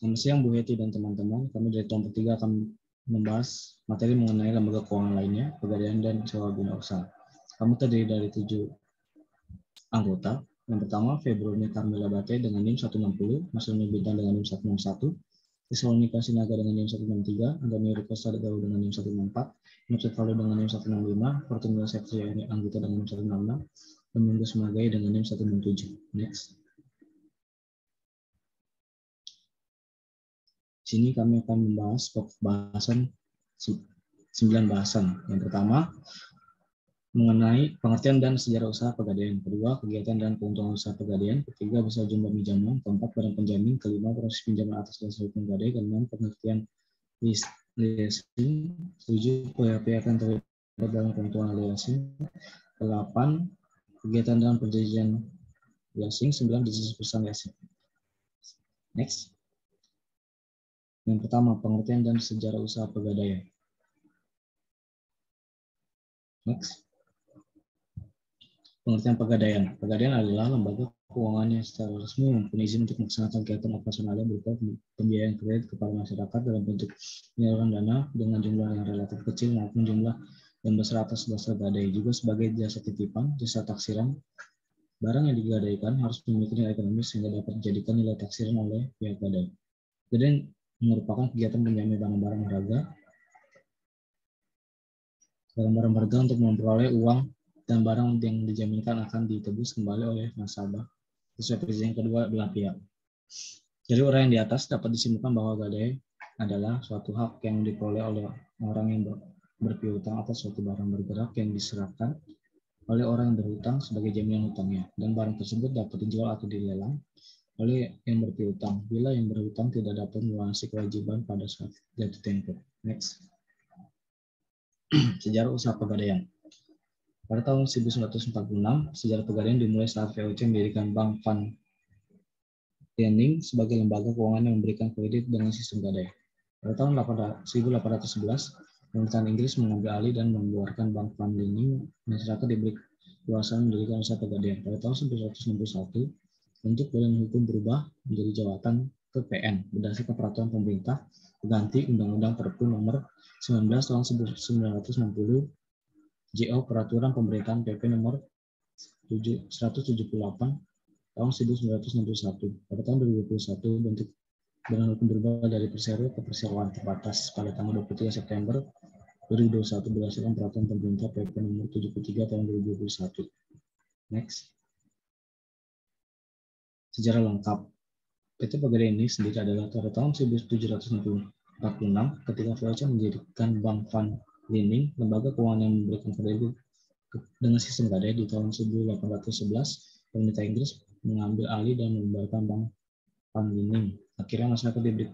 Selamat siang Bu Heti dan teman-teman. Kami dari kelompok 3 akan membahas materi mengenai lembaga keuangan lainnya, pegadaian dan sewa guna usaha. Kami terdiri dari 7 anggota. Yang pertama, Februari Carmela Bate dengan NIM 160, Masuni Bintang dengan NIM 161, Tesalonika Sinaga dengan NIM 163, Antoni Riko Sadagawa dengan NIM 164, Nupset Palu dengan NIM 165, Fortunio Septriani Anggota dengan NIM 166, dan Minggu Semagai dengan NIM 167. Next. Sini kami akan membahas pokok bahasan 9 bahasan. Yang pertama, mengenai pengertian dan sejarah usaha pegadaian. Kedua, kegiatan dan keuntungan usaha pegadaian. Ketiga, besar jumlah pinjaman. Keempat, barang penjamin. Kelima, proses pinjaman atas dasar hukum gadai. Keenam, pengertian leasing. 7, pihak-pihak yang terlibat dalam keuntungan leasing. 8, kegiatan dalam perjanjian leasing. 9, bisnis perusahaan leasing. Next. Yang pertama, pengertian dan sejarah usaha pegadaian. Next. Pengertian pegadaian. Pegadaian adalah lembaga keuangan yang secara resmi mempunyai izin untuk melaksanakan kegiatan operasionalnya berupa pembiayaan kredit kepada masyarakat dalam bentuk penyaluran dana dengan jumlah yang relatif kecil maupun jumlah yang besar atas dasar gadai. Juga sebagai jasa titipan, jasa taksiran, barang yang digadaikan harus memiliki nilai ekonomis sehingga dapat dijadikan nilai taksiran oleh pihak gadai. Pegadaian merupakan kegiatan penjamin barang-barang berharga untuk memperoleh uang dan barang yang dijaminkan akan ditebus kembali oleh nasabah sesuai perjanjian kedua belah pihak. Dari uraian yang di atas dapat disimpulkan bahwa gadai adalah suatu hak yang diperoleh oleh orang yang berpiutang atas suatu barang bergerak yang diserahkan oleh orang yang berhutang sebagai jaminan hutangnya, dan barang tersebut dapat dijual atau dilelang oleh yang berpiutang bila yang berhutang tidak dapat melunasi kewajiban pada saat jatuh tempo. Next. Sejarah usaha pegadaian. Pada tahun 1946, sejarah pegadaian dimulai saat VOC mendirikan Bank Van Lening sebagai lembaga keuangan yang memberikan kredit dengan sistem gadai. Pada tahun 1811, pemerintahan Inggris mengambil alih dan mengeluarkan Bank Van Lening, masyarakat diberi kekuasaan mendirikan usaha pegadaian. Pada tahun 1961, bentuk badan hukum berubah menjadi Jabatan PPN berdasarkan peraturan pemerintah pengganti Undang-Undang Perpu Nomor 19 tahun 1960, JO Peraturan Pemerintahan PP Nomor 178 tahun 1961. Pada tahun 2021, bentuk badan hukum berubah dari persero ke perseroan terbatas pada tanggal 23 September 2021 berdasarkan peraturan pemerintah PP Nomor 73 tahun 2021. Next. Sejarah lengkap. PT Pegadaian ini sendiri adalah pada tahun 1746 ketika VOC mendirikan Bank Van Lening, lembaga keuangan yang memberikan kredit dengan sistem gadai. Di tahun 1811, pemerintah Inggris mengambil alih dan membubarkan Bank Van Lening. Akhirnya masyarakat diberi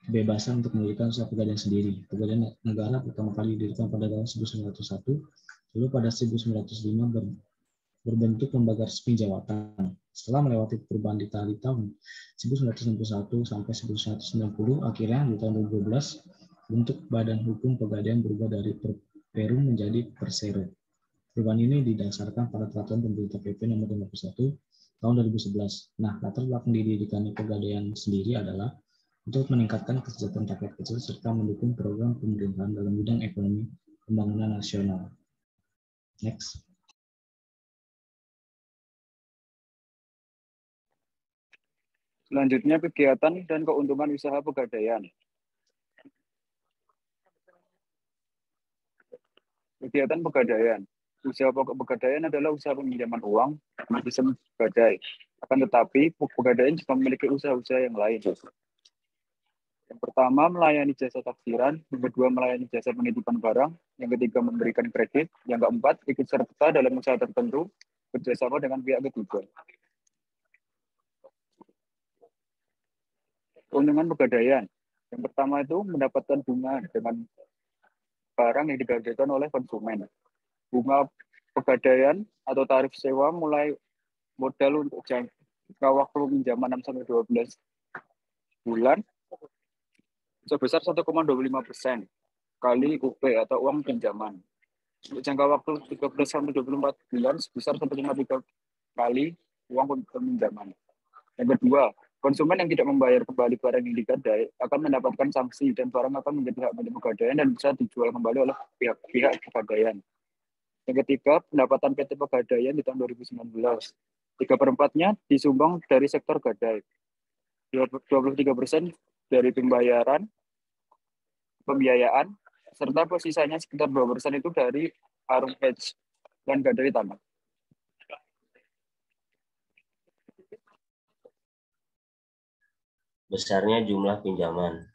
kebebasan untuk mendirikan usaha pegadaian sendiri. Pegadaian negara pertama kali didirikan pada tahun 1901, lalu pada 1905 berbentuk lembaga resmi jawatan. Setelah melewati perubahan di tahun 1961 sampai 1990, akhirnya di tahun 2012 bentuk badan hukum pegadaian berubah dari Perum menjadi Persero. Perubahan ini didasarkan pada peraturan pemerintah PP Nomor 51 tahun 2011. Nah, latar belakang didirikannya pegadaian sendiri adalah untuk meningkatkan kesejahteraan rakyat kecil serta mendukung program pemerintahan dalam bidang ekonomi pembangunan nasional. Next. Selanjutnya, kegiatan dan keuntungan usaha pegadaian. Kegiatan pegadaian. Usaha pegadaian adalah usaha peminjaman uang bagi sistem gadai. Akan tetapi, pegadaian juga memiliki usaha-usaha yang lain. Yang pertama, melayani jasa taksiran. Yang kedua, melayani jasa penitipan barang. Yang ketiga, memberikan kredit. Yang keempat, ikut serta dalam usaha tertentu bekerjasama dengan pihak ketiga. Keuntungan pegadaian. Yang pertama itu mendapatkan bunga dengan barang yang digadaikan oleh konsumen. Bunga pegadaian atau tarif sewa mulai modal untuk jangka waktu pinjaman 6-12 bulan sebesar 1,25% kali UP atau uang pinjaman. Untuk jangka waktu 13-24 bulan sebesar 1,3 kali uang pinjaman. Yang kedua, Konsumen yang tidak membayar kembali barang yang digadai akan mendapatkan sanksi dan barang akan menjadi hak milik Pegadaian dan bisa dijual kembali oleh pihak Pegadaian. Yang ketiga, pendapatan PT Pegadaian di tahun 2019. 3/4-nya disumbang dari sektor gadai. 23% dari pembiayaan, serta sisanya sekitar 2% itu dari arus hedge dan gadai tanah. Besarnya jumlah pinjaman.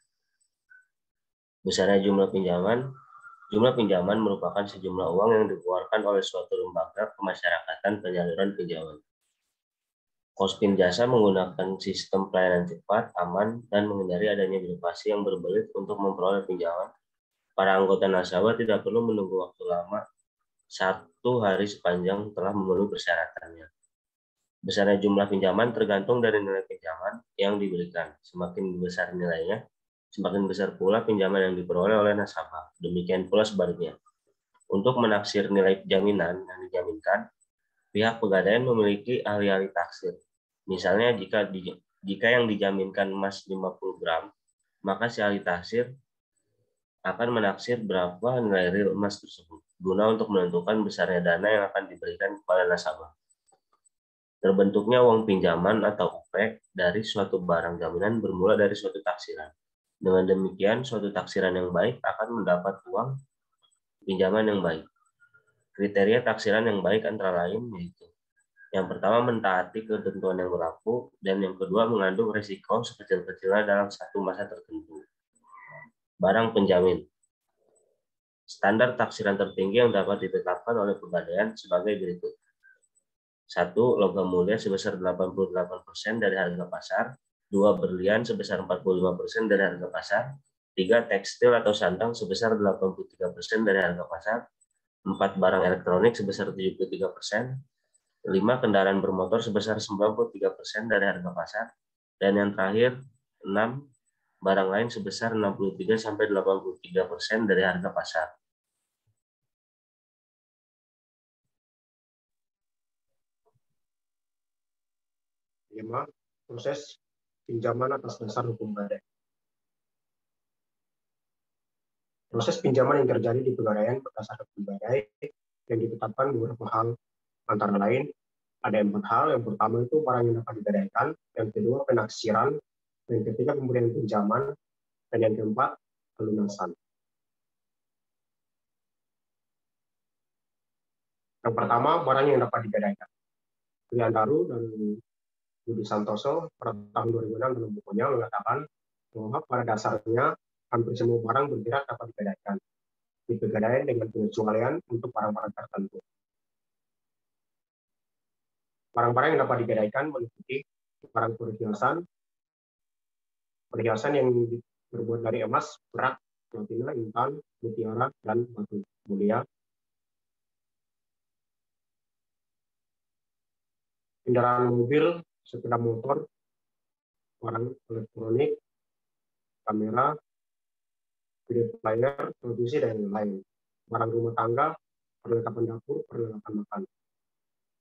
Besarnya jumlah pinjaman merupakan sejumlah uang yang dikeluarkan oleh suatu lembaga pemasyarakatan penyaluran pinjaman. Kospin Jasa menggunakan sistem pelayanan cepat, aman, dan menghindari adanya birokrasi yang berbelit untuk memperoleh pinjaman. Para anggota nasabah tidak perlu menunggu waktu lama 1 hari sepanjang telah memenuhi persyaratannya. Besarnya jumlah pinjaman tergantung dari nilai pinjaman yang diberikan. Semakin besar nilainya, semakin besar pula pinjaman yang diperoleh oleh nasabah. Demikian pula sebaliknya. Untuk menaksir nilai jaminan yang dijaminkan, pihak Pegadaian memiliki ahli-ahli taksir. Misalnya jika yang dijaminkan emas 50 gram, maka si ahli taksir akan menaksir berapa nilai real emas tersebut, guna untuk menentukan besarnya dana yang akan diberikan kepada nasabah. Terbentuknya uang pinjaman atau UP dari suatu barang jaminan bermula dari suatu taksiran. Dengan demikian, suatu taksiran yang baik akan mendapat uang pinjaman yang baik. Kriteria taksiran yang baik antara lain yaitu: yang pertama, mentaati ketentuan yang berlaku, dan yang kedua, mengandung risiko sekecil-kecilnya dalam satu masa tertentu. Barang penjamin. Standar taksiran tertinggi yang dapat ditetapkan oleh Pegadaian sebagai berikut. 1. Logam mulia sebesar 88% dari harga pasar. 2. Berlian sebesar 45% dari harga pasar. 3. Tekstil atau sandang sebesar 83% dari harga pasar. 4. Barang elektronik sebesar 73%. 5. Kendaraan bermotor sebesar 93% dari harga pasar. Dan yang terakhir, 6. Barang lain sebesar 63-83% dari harga pasar. Kelima, proses pinjaman atas dasar hukum gadai. Proses pinjaman yang terjadi di Pegadaian berdasarkan hukum gadai yang ditetapkan beberapa hal, antara lain ada 4 hal. Yang pertama itu barang yang dapat digadaikan, yang kedua penaksiran, yang ketiga pemberian pinjaman, dan yang keempat pelunasan. Yang pertama, barang yang dapat digadaikan. Rian Daru dan Budi Santoso pada tahun 2006 dalam bukunya mengatakan bahwa pada dasarnya hampir semua barang bergerak dapat digadaikan di Pegadaian dengan pengecualian untuk barang-barang tertentu. Barang-barang yang dapat digadaikan meliputi barang perhiasan yang terbuat dari emas, perak, platina, intan, mutiara, dan batu mulia. Kendaraan mobil, sepeda motor, barang elektronik, kamera, video player, televisi, dan lain-lain. Barang rumah tangga, perlengkapan dapur, perlengkapan makan.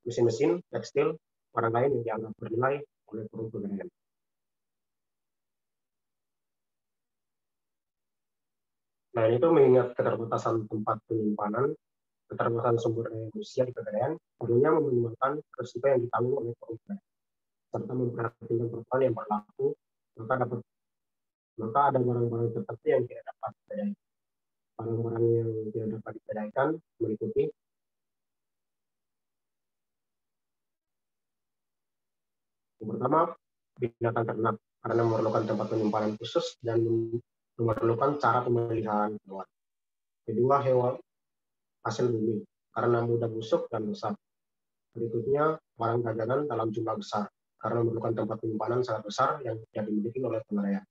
Mesin-mesin, tekstil, barang lain yang dianggap bernilai oleh forum Pegadaian. Nah, itu mengingat keterbatasan tempat penyimpanan, keterbatasan sumber daya manusia di Pegadaian, perlunya meminimalkan risiko yang ditanggung oleh forum Pegadaian, serta memperhatikan peraturan yang berlaku, maka ada barang-barang tertentu yang tidak dapat digadaikan. Barang-barang yang tidak dapat digadaikan meliputi yang pertama, binatang ternak, karena memerlukan tempat penyimpanan khusus dan memerlukan cara pemeliharaan hewan. Kedua, hewan hasil bumi, karena mudah busuk dan rusak. Berikutnya, barang dagangan dalam jumlah besar, karena memerlukan tempat penyimpanan sangat besar yang tidak dimiliki oleh Pegadaian.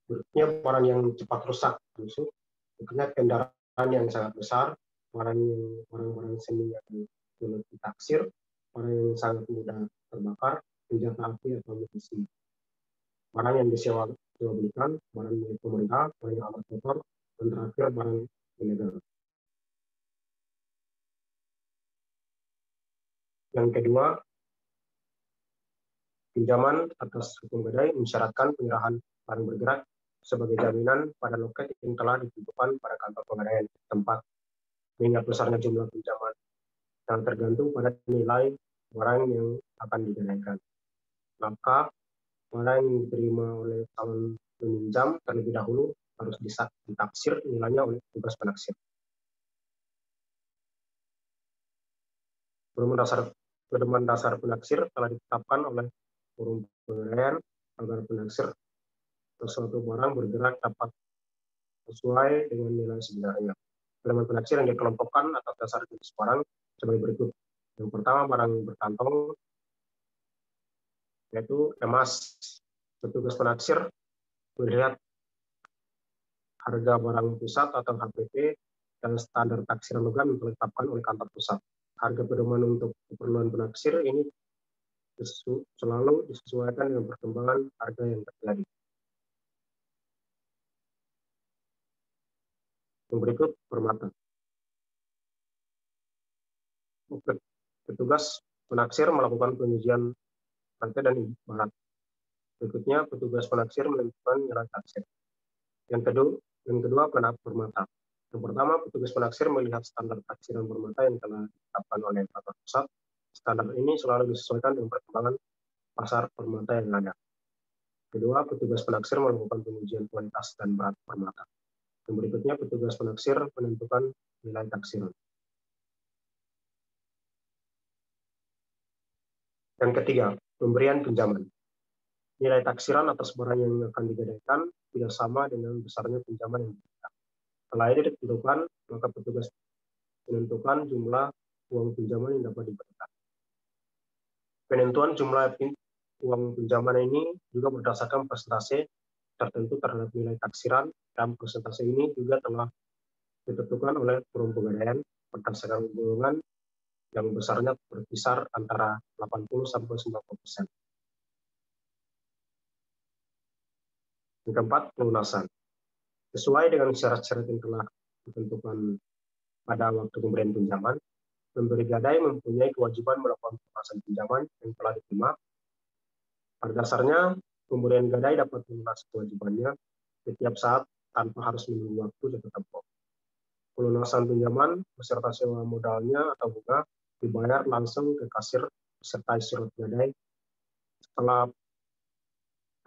Berikutnya, barang yang cepat rusak, busuk. Berikutnya, kendaraan yang sangat besar, barang-barang seni yang sulit ditaksir, barang yang sangat mudah terbakar, senjata api atau amunisi. Barang yang disewa belikan, barang milik pemerintah, barang yang amat kotor, dan terakhir barang ilegal. Yang kedua, Pinjaman atas hukum gadai mensyaratkan penyerahan barang bergerak sebagai jaminan pada loket yang telah ditentukan pada kantor pegadaian tempat, mengingat besarnya jumlah pinjaman yang tergantung pada nilai barang yang akan digadaikan. Maka barang yang diterima oleh calon peminjam terlebih dahulu harus ditaksir nilainya oleh petugas penaksir. Pedoman dasar penaksir telah ditetapkan oleh forum pegadaian agar penaksir sesuatu barang bergerak dapat sesuai dengan nilai sebenarnya. Elemen penaksir yang dikelompokkan atas dasar jenis barang sebagai berikut. Yang pertama, barang berkantong, yaitu emas. Petugas penaksir melihat harga barang pusat atau HPP dan standar taksiran logam yang ditetapkan oleh kantor pusat. Harga pedoman untuk keperluan penaksir ini selalu disesuaikan dengan perkembangan harga yang terjadi. Yang berikut permata. Petugas penaksir melakukan pengujian rantai dan ibarat. Berikutnya, petugas penaksir menentukan nilai taksir. Yang kedua, permata. Yang pertama, petugas penaksir melihat standar taksiran permata yang telah ditetapkan oleh kantor pusat. Standar ini selalu disesuaikan dengan perkembangan pasar permata yang ada. Kedua, petugas penaksir melakukan pengujian kualitas dan berat permata. Yang berikutnya, petugas penaksir menentukan nilai taksiran. Yang ketiga, pemberian pinjaman. Nilai taksiran atas barang yang akan digadaikan tidak sama dengan besarnya pinjaman yang diberikan. Setelah ini ditentukan, maka petugas menentukan jumlah uang pinjaman yang dapat diberikan. Penentuan jumlah uang pinjaman ini juga berdasarkan persentase tertentu terhadap nilai taksiran, dan persentase ini juga telah ditentukan oleh forum pegadaian berdasarkan golongan yang besarnya berkisar antara 80-90%. Yang keempat, pelunasan. Sesuai dengan syarat-syarat yang telah ditentukan pada waktu pemberian pinjaman, pemberi gadai mempunyai kewajiban melakukan pelunasan pinjaman yang telah diterima. Pada dasarnya, pemberian gadai dapat melunasi kewajibannya setiap saat tanpa harus menunggu waktu jatuh tempo. Pelunasan pinjaman beserta sewa modalnya atau bunga dibayar langsung ke kasir beserta surat gadai setelah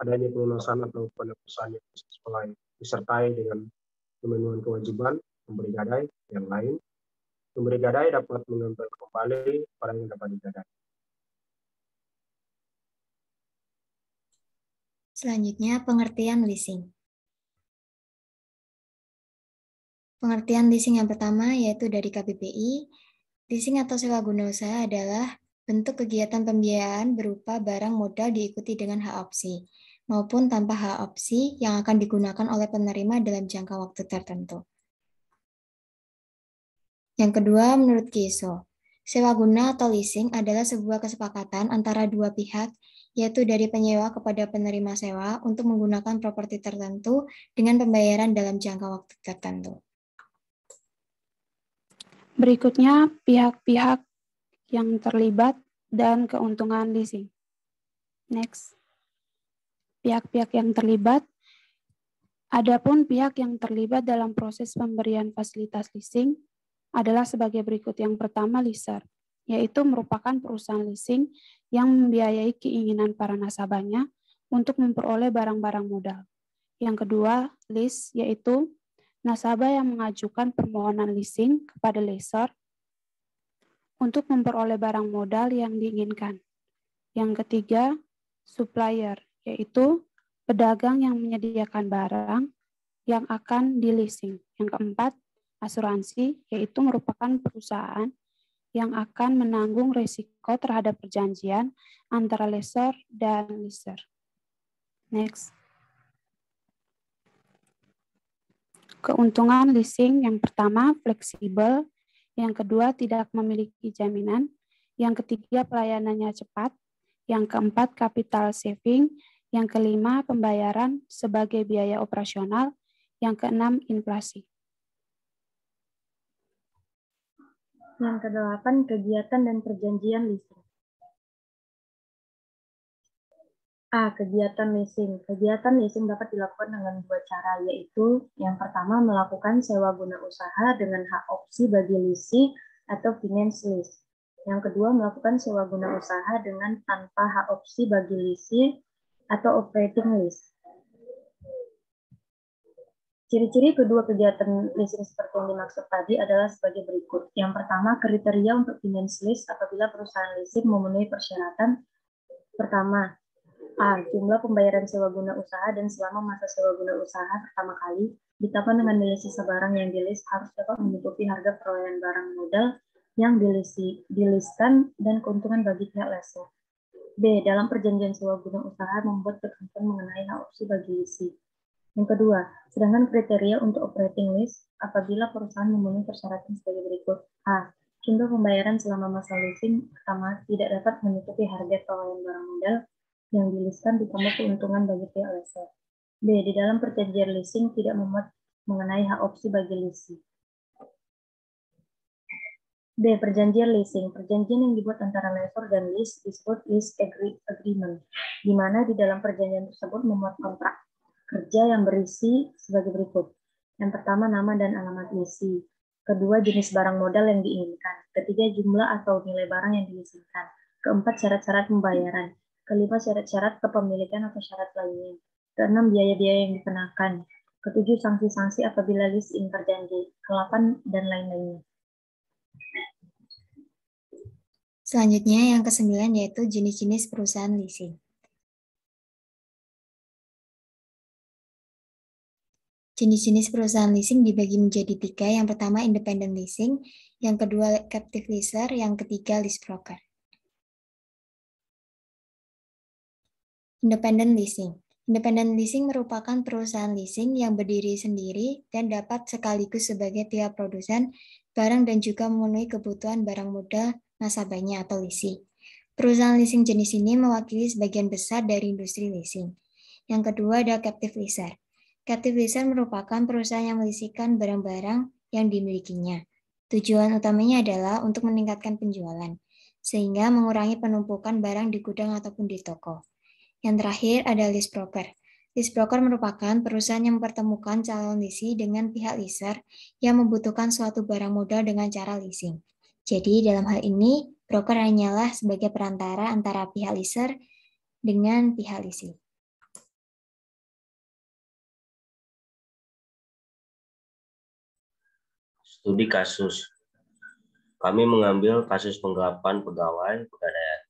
adanya pelunasan atau penebusan yang sesuai disertai dengan pemenuhan kewajiban pemberi gadai yang lain. Pemberi gadai dapat mengambil kembali barang yang dapat digadai. Selanjutnya, pengertian leasing. Pengertian leasing yang pertama yaitu dari KBBI. Leasing atau sewa guna usaha adalah bentuk kegiatan pembiayaan berupa barang modal diikuti dengan hak opsi, maupun tanpa hak opsi yang akan digunakan oleh penerima dalam jangka waktu tertentu. Yang kedua, menurut KISO, sewa guna atau leasing adalah sebuah kesepakatan antara dua pihak, yaitu dari penyewa kepada penerima sewa untuk menggunakan properti tertentu dengan pembayaran dalam jangka waktu tertentu. Berikutnya, pihak-pihak yang terlibat dan keuntungan leasing. Next. Pihak-pihak yang terlibat. Adapun pihak yang terlibat dalam proses pemberian fasilitas leasing adalah sebagai berikut. Yang pertama, leaser, yaitu merupakan perusahaan leasing yang membiayai keinginan para nasabahnya untuk memperoleh barang-barang modal. Yang kedua, lease, yaitu nasabah yang mengajukan permohonan leasing kepada lessor untuk memperoleh barang modal yang diinginkan. Yang ketiga, supplier, yaitu pedagang yang menyediakan barang yang akan di-leasing. Yang keempat, asuransi, yaitu merupakan perusahaan yang akan menanggung risiko terhadap perjanjian antara lessor dan leaser. Next. Keuntungan leasing yang pertama, fleksibel. Yang kedua, tidak memiliki jaminan. Yang ketiga, pelayanannya cepat. Yang keempat, capital saving. Yang kelima, pembayaran sebagai biaya operasional. Yang keenam, inflasi. Yang kedelapan, kegiatan dan perjanjian leasing. A. Kegiatan leasing. Kegiatan leasing dapat dilakukan dengan dua cara, yaitu yang pertama melakukan sewa guna usaha dengan hak opsi bagi leasing atau finance lease. Yang kedua melakukan sewa guna usaha dengan tanpa hak opsi bagi leasing atau operating lease. Ciri-ciri kedua kegiatan leasing seperti yang dimaksud tadi adalah sebagai berikut. Yang pertama, kriteria untuk finance lease apabila perusahaan leasing memenuhi persyaratan. Pertama, A. Jumlah pembayaran sewa guna usaha dan selama masa sewa guna usaha pertama kali ditambah dengan nilai sisa barang yang dilease harus dapat menyukupi harga perolehan barang modal yang dileaskan dan keuntungan bagi pihak lessor. B. Dalam perjanjian sewa guna usaha membuat ketentuan mengenai hak opsi bagi leasing. Yang kedua, sedangkan kriteria untuk operating lease apabila perusahaan memenuhi persyaratan sebagai berikut. A. Jumlah pembayaran selama masa leasing pertama tidak dapat menyukupi harga perolehan barang modal yang dileaskan ditambah keuntungan bagi pihak lessor. B. Di dalam perjanjian leasing tidak memuat mengenai hak opsi bagi leasing. B. Perjanjian leasing. Perjanjian yang dibuat antara lessor dan lease disebut lease agreement, di mana di dalam perjanjian tersebut memuat kontrak kerja yang berisi sebagai berikut. Yang pertama, nama dan alamat leasing. Kedua, jenis barang modal yang diinginkan. Ketiga, jumlah atau nilai barang yang dileasingkan. Keempat, syarat-syarat pembayaran. Kelima, syarat-syarat kepemilikan atau syarat lainnya. Keenam, biaya-biaya yang dikenakan. Ketujuh, sanksi-sanksi apabila leasing terjanji. Kedelapan, dan lain-lainnya. Selanjutnya yang ke-9 yaitu jenis-jenis perusahaan leasing. Jenis-jenis perusahaan leasing dibagi menjadi 3. Yang pertama independent leasing, yang kedua captive leaser, yang ketiga lease broker. Independent leasing. Independent leasing merupakan perusahaan leasing yang berdiri sendiri dan dapat sekaligus sebagai pihak produsen barang dan juga memenuhi kebutuhan barang modal nasabahnya atau leasing. Perusahaan leasing jenis ini mewakili sebagian besar dari industri leasing. Yang kedua ada captive leaser. Captive leaser merupakan perusahaan yang meleasingkan barang-barang yang dimilikinya. Tujuan utamanya adalah untuk meningkatkan penjualan, sehingga mengurangi penumpukan barang di gudang ataupun di toko. Yang terakhir ada lease broker. Lease broker merupakan perusahaan yang mempertemukan calon leasing dengan pihak leaser yang membutuhkan suatu barang modal dengan cara leasing. Jadi dalam hal ini, broker hanyalah sebagai perantara antara pihak leaser dengan pihak leasing. Studi kasus. Kami mengambil kasus penggelapan pegawai Pegadaian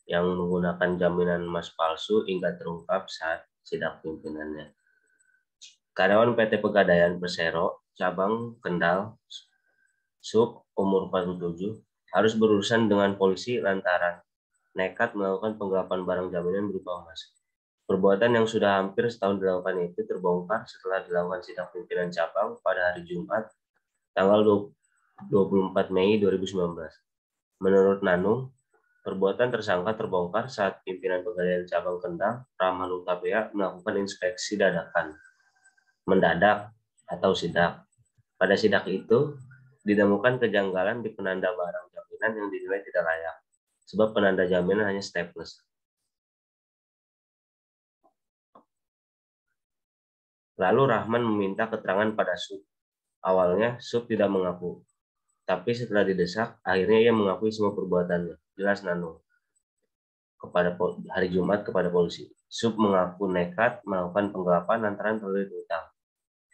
yang menggunakan jaminan emas palsu hingga terungkap saat sidak pimpinannya. Karyawan PT Pegadaian Persero, cabang Kendal, Sub, umur 47, harus berurusan dengan polisi lantaran nekat melakukan penggelapan barang jaminan berupa emas. Perbuatan yang sudah hampir setahun dilakukan itu terbongkar setelah dilakukan sidak pimpinan cabang pada hari Jumat, tanggal 24 Mei 2019. Menurut Nanung, perbuatan tersangka terbongkar saat pimpinan Pegadaian cabang Kendal, Rahman Utapea, melakukan inspeksi dadakan, mendadak atau sidak. Pada sidak itu, ditemukan kejanggalan di penanda barang jaminan yang dinilai tidak layak, sebab penanda jaminan hanya staples. Lalu Rahman meminta keterangan pada Sub. Awalnya, Sub tidak mengaku. Tapi setelah didesak, akhirnya ia mengakui semua perbuatannya. Jelas Nanung. Kepada hari Jumat kepada polisi. Sub mengaku nekat melakukan penggelapan lantaran terlilit utang.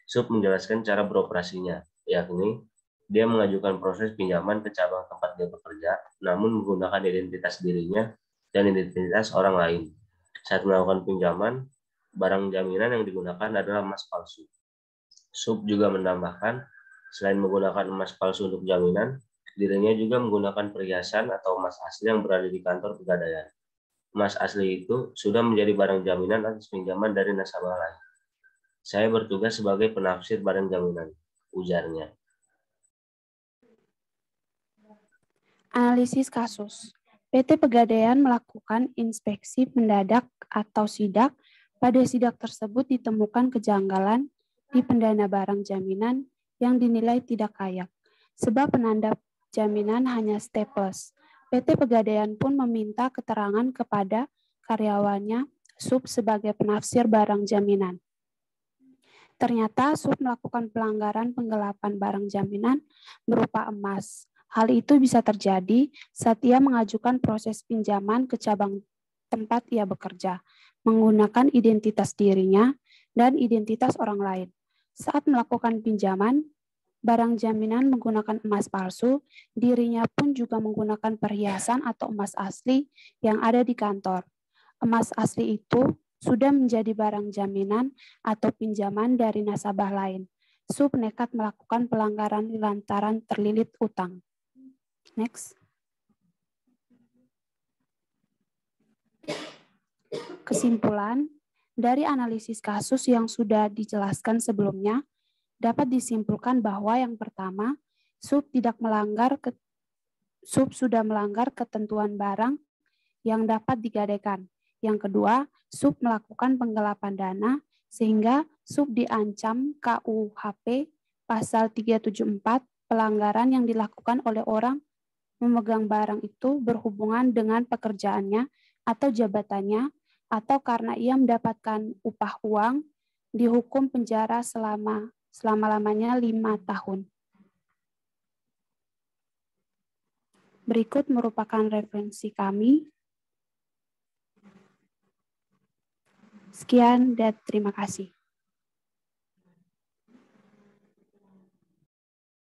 Sub menjelaskan cara beroperasinya, yakni dia mengajukan proses pinjaman ke cabang tempat dia bekerja, namun menggunakan identitas dirinya dan identitas orang lain. Saat melakukan pinjaman, barang jaminan yang digunakan adalah emas palsu. Sub juga menambahkan, selain menggunakan emas palsu untuk jaminan, dirinya juga menggunakan perhiasan atau emas asli yang berada di kantor Pegadaian. Emas asli itu sudah menjadi barang jaminan atas pinjaman dari nasabah lain. Saya bertugas sebagai penafsir barang jaminan, ujarnya. Analisis kasus. PT Pegadaian melakukan inspeksi mendadak atau sidak. Pada sidak tersebut ditemukan kejanggalan di pendana barang jaminan yang dinilai tidak layak, sebab penanda jaminan hanya staples. PT Pegadaian pun meminta keterangan kepada karyawannya Sub sebagai penafsir barang jaminan. Ternyata Sub melakukan pelanggaran penggelapan barang jaminan berupa emas. Hal itu bisa terjadi saat ia mengajukan proses pinjaman ke cabang tempat ia bekerja, menggunakan identitas dirinya dan identitas orang lain. Saat melakukan pinjaman, barang jaminan menggunakan emas palsu, dirinya pun juga menggunakan perhiasan atau emas asli yang ada di kantor. Emas asli itu sudah menjadi barang jaminan atau pinjaman dari nasabah lain. Sub nekat melakukan pelanggaran lantaran terlilit utang. Next. Kesimpulan, dari analisis kasus yang sudah dijelaskan sebelumnya, dapat disimpulkan bahwa yang pertama, Sub sudah melanggar ketentuan barang yang dapat digadaikan. Yang kedua, Sub melakukan penggelapan dana sehingga Sub diancam KUHP pasal 374 pelanggaran yang dilakukan oleh orang memegang barang itu berhubungan dengan pekerjaannya atau jabatannya atau karena ia mendapatkan upah uang dihukum penjara selama-lamanya 5 tahun. Berikut merupakan referensi kami. Sekian dan terima kasih.